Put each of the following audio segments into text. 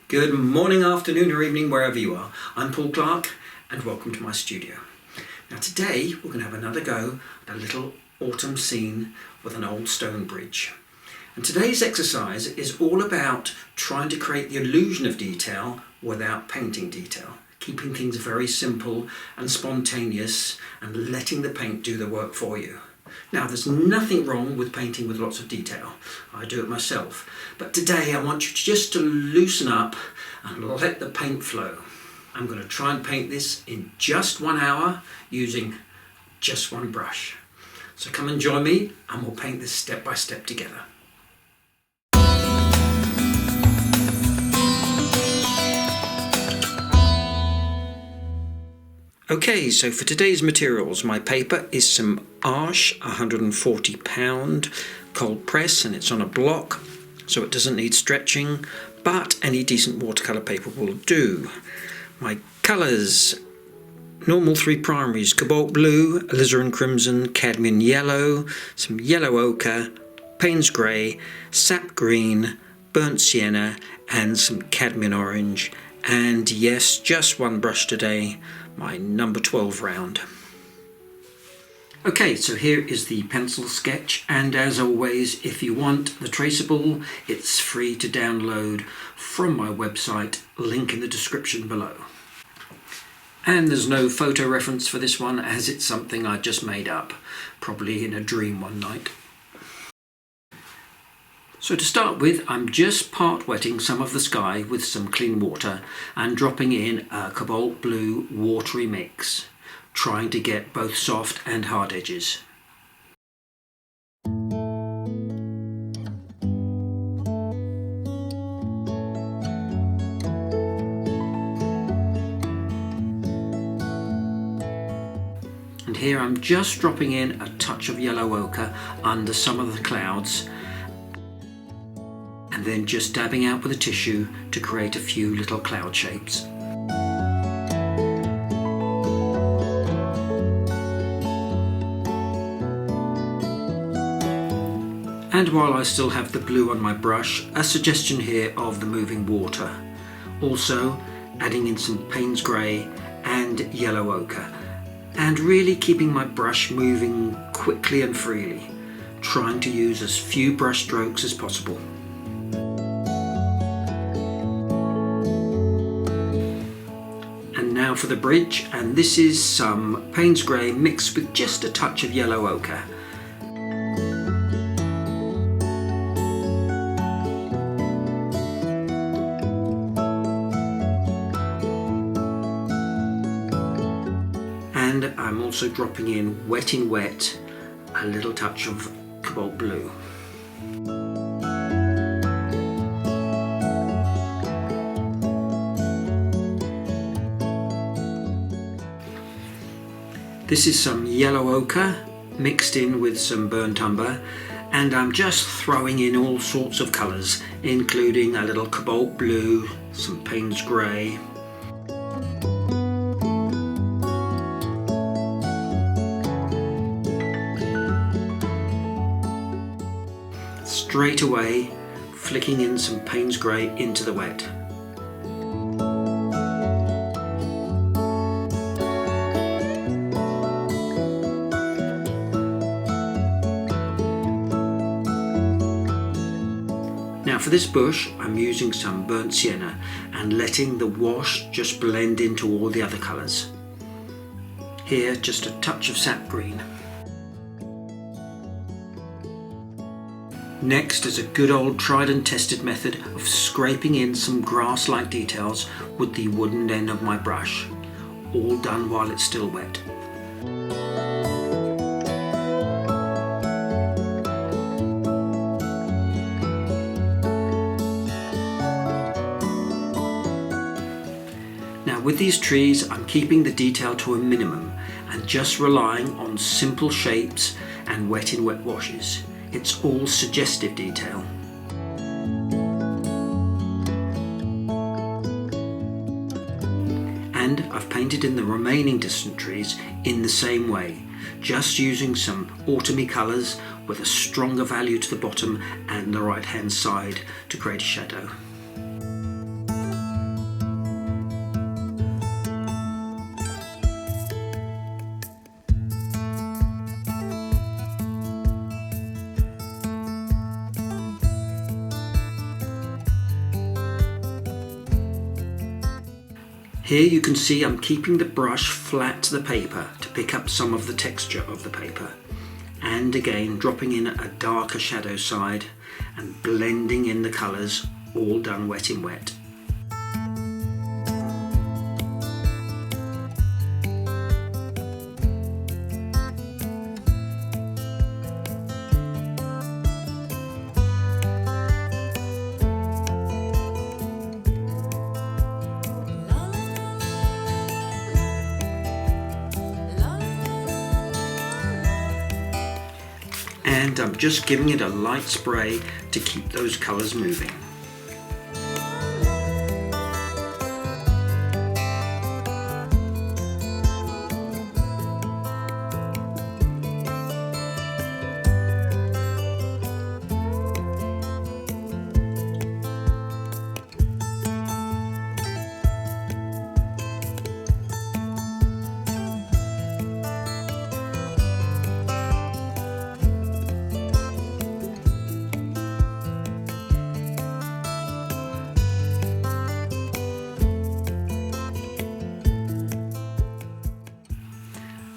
Good morning, afternoon or evening, wherever you are. I'm Paul Clark and welcome to my studio. Now today we're going to have another go at a little autumn scene with an old stone bridge. And today's exercise is all about trying to create the illusion of detail without painting detail. Keeping things very simple and spontaneous and letting the paint do the work for you. Now there's nothing wrong with painting with lots of detail. I do it myself. But today I want you just to loosen up and let the paint flow. I'm going to try and paint this in just 1 hour using just one brush. So come and join me and we'll paint this step by step together. Okay, so for today's materials, my paper is some Arches 140 pound cold press, and it's on a block, so it doesn't need stretching, but any decent watercolour paper will do. My colours, normal 3 primaries, Cobalt blue, Alizarin crimson, Cadmium yellow, some yellow ochre, PAYNE'S grey, Sap Green, burnt Sienna, and some Cadmium Orange. And yes, just one brush today, my number 12 round. Okay, so here is the pencil sketch, and as always, if you want the traceable, it's free to download from my website, link in the description below. And there's no photo reference for this one, as it's something I just made up, probably in a dream one night. So to start with, I'm just part wetting some of the sky with some clean water and dropping in a cobalt blue watery mix, trying to get both soft and hard edges. And here I'm just dropping in a touch of yellow ochre under some of the clouds, and then just dabbing out with a tissue to create a few little cloud shapes. And while I still have the blue on my brush, a suggestion here of the moving water. Also adding in some PAYNE'S grey and yellow ochre, and really keeping my brush moving quickly and freely, trying to use as few brush strokes as possible. Now for the bridge, and this is some PAYNE'S grey mixed with just a touch of yellow ochre. And I'm also dropping in wet in wet a little touch of cobalt blue. This is some yellow ochre mixed in with some burnt umber, and I'm just throwing in all sorts of colours, including a little cobalt blue, some PAYNE'S grey. Straight away, flicking in some PAYNE'S grey into the wet. Now for this bush, I'm using some burnt sienna and letting the wash just blend into all the other colours. Here, just a touch of sap green. Next is a good old tried and tested method of scraping in some grass-like details with the wooden end of my brush, all done while it's still wet. With these trees, I'm keeping the detail to a minimum and just relying on simple shapes and wet in wet washes. It's all suggestive detail. And I've painted in the remaining distant trees in the same way, just using some autumny colours with a stronger value to the bottom and the right hand side to create a shadow. Here you can see I'm keeping the brush flat to the paper to pick up some of the texture of the paper, and again dropping in a darker shadow side and blending in the colours, all done wet in wet. And I'm just giving it a light spray to keep those colours moving.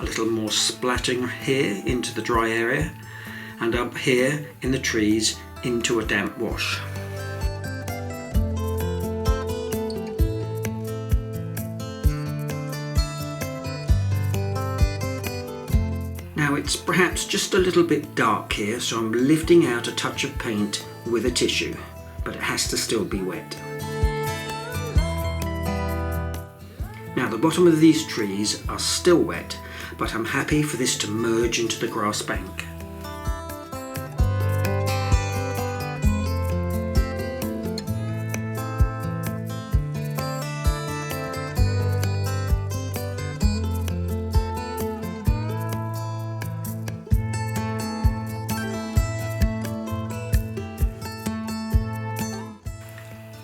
A little more splattering here into the dry area, and up here in the trees into a damp wash. Now it's perhaps just a little bit dark here, so I'm lifting out a touch of paint with a tissue, but it has to still be wet. Now the bottom of these trees are still wet, but I'm happy for this to merge into the grass bank.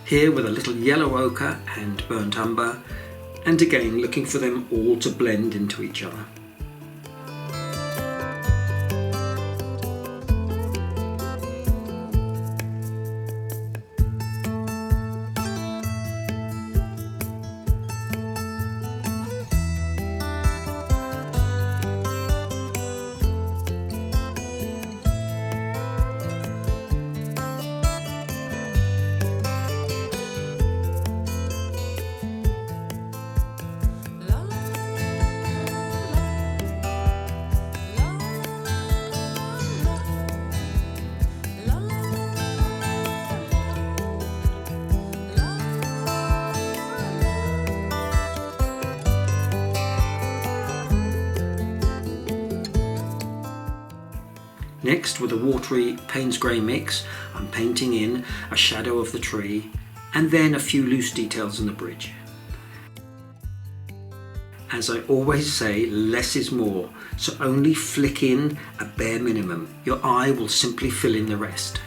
Here with a little yellow ochre and burnt umber, and again looking for them all to blend into each other. Next, with a watery Payne's grey mix, I'm painting in a shadow of the tree and then a few loose details on the bridge. As I always say, less is more, so only flick in a bare minimum. Your eye will simply fill in the rest.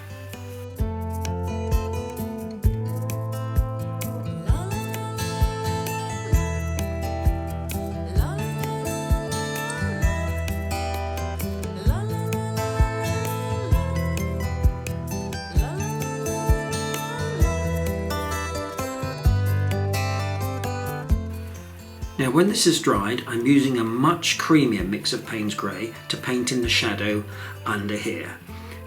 Now when this is dried, I'm using a much creamier mix of Payne's grey to paint in the shadow under here.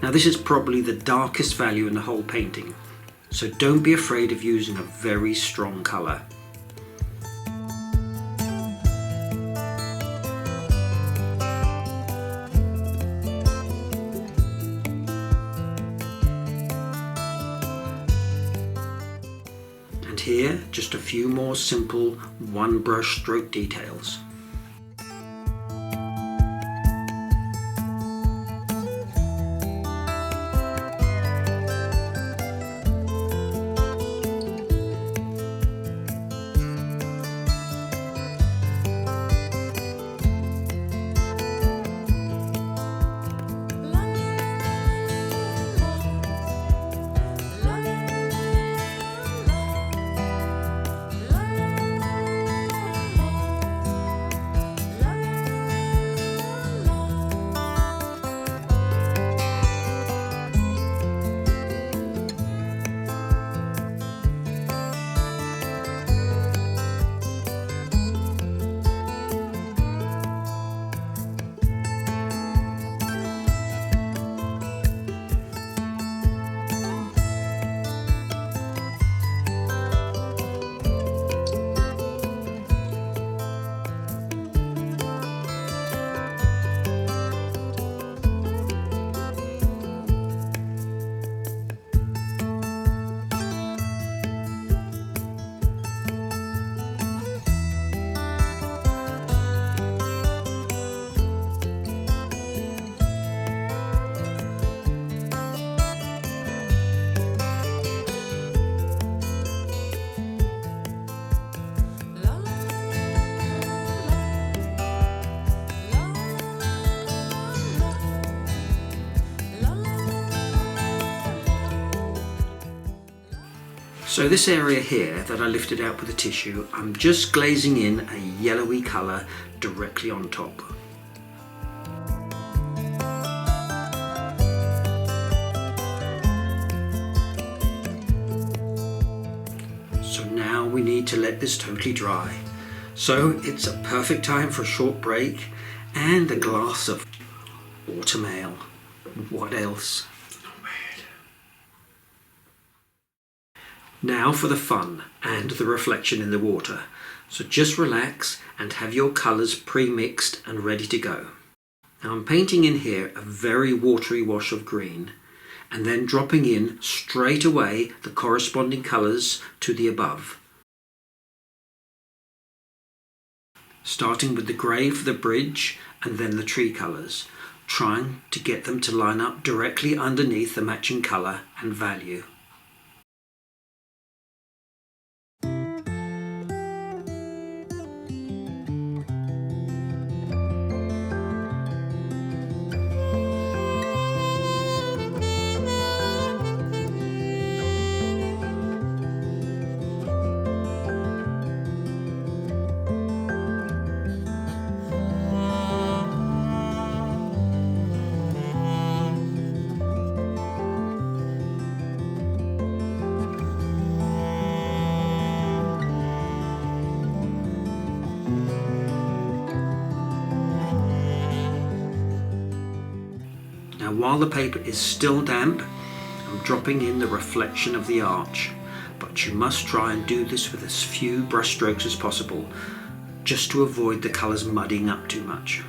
Now this is probably the darkest value in the whole painting, so don't be afraid of using a very strong colour. And here, just a few more simple one brush stroke details. So this area here that I lifted out with the tissue, I'm just glazing in a yellowy colour directly on top. So now we need to let this totally dry. So it's a perfect time for a short break and a glass of autumn ale. What else? Now for the fun and the reflection in the water. So just relax and have your colours pre-mixed and ready to go. Now I'm painting in here a very watery wash of green and then dropping in straight away the corresponding colours to the above. Starting with the grey for the bridge and then the tree colours, trying to get them to line up directly underneath the matching colour and value. Now while the paper is still damp, I'm dropping in the reflection of the arch, but you must try and do this with as few brush strokes as possible, just to avoid the colours muddying up too much.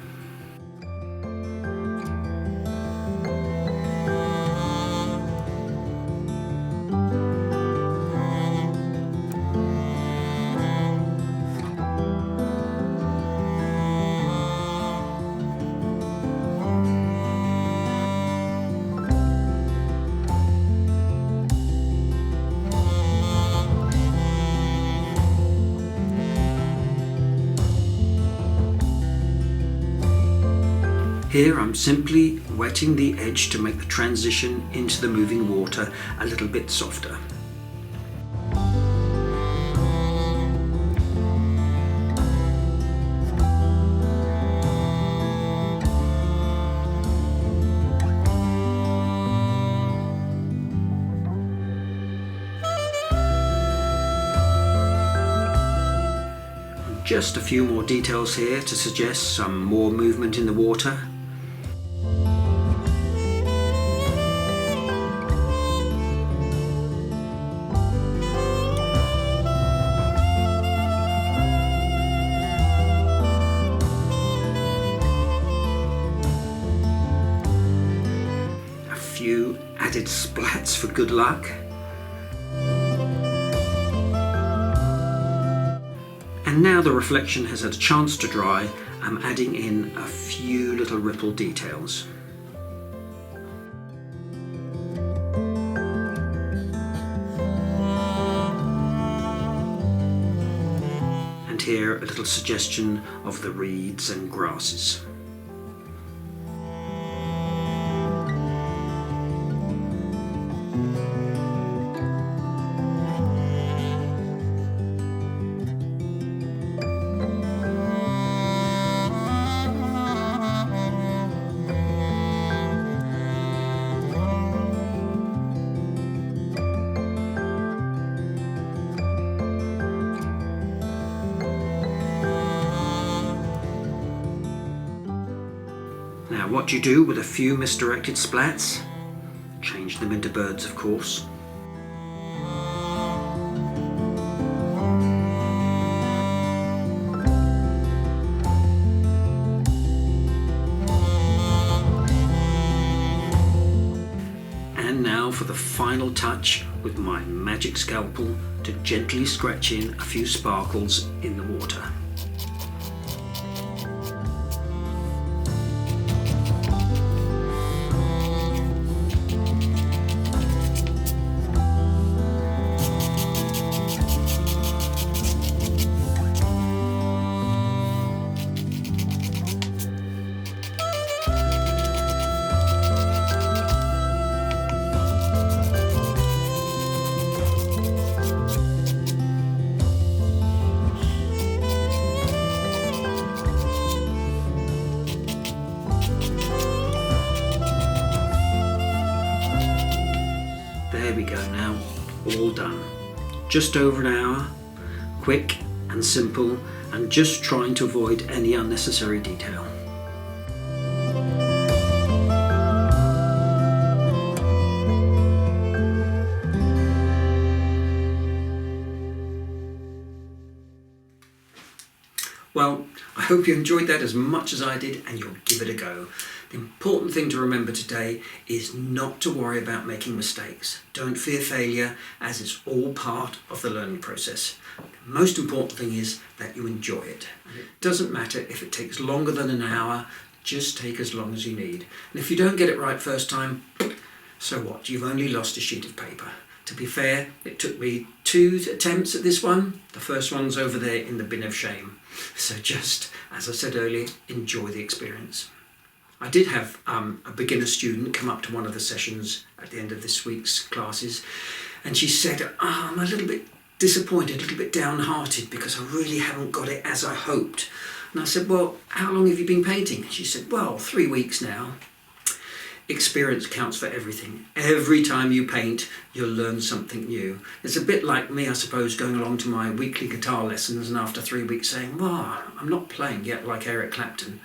Here I'm simply wetting the edge to make the transition into the moving water a little bit softer. Just a few more details here to suggest some more movement in the water. A few added splats for good luck. And now the reflection has had a chance to dry, I'm adding in a few little ripple details. And here a little suggestion of the reeds and grasses. Now what do you do with a few misdirected splats? Change them into birds, of course. And now for the final touch with my magic scalpel to gently scratch in a few sparkles in the water. just over an hour, quick and simple, and just trying to avoid any unnecessary detail. Well, I hope you enjoyed that as much as I did, and you'll give it a go. The important thing to remember today is not to worry about making mistakes. Don't fear failure, as it's all part of the learning process. The most important thing is that you enjoy it. And it doesn't matter if it takes longer than an hour, just take as long as you need. And if you don't get it right first time, so what? You've only lost a sheet of paper. To be fair, it took me 2 attempts at this one. The first one's over there in the bin of shame. So just, as I said earlier, enjoy the experience. I did have a beginner student come up to one of the sessions at the end of this week's classes, and she said, I'm a little bit disappointed, a little bit downhearted because I really haven't got it as I hoped. And I said, well, how long have you been painting? She said, well, 3 weeks now. Experience counts for everything. Every time you paint, you'll learn something new. It's a bit like me, I suppose, going along to my weekly guitar lessons and after 3 weeks saying, well, I'm not playing yet like Eric Clapton.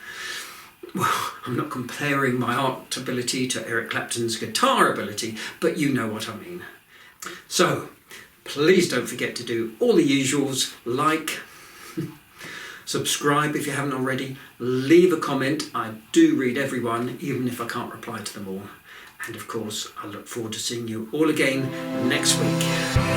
Well, I'm not comparing my art ability to Eric Clapton's guitar ability, but you know what I mean. So, please don't forget to do all the usuals, like, subscribe if you haven't already, leave a comment. I do read everyone, even if I can't reply to them all. And of course, I look forward to seeing you all again next week.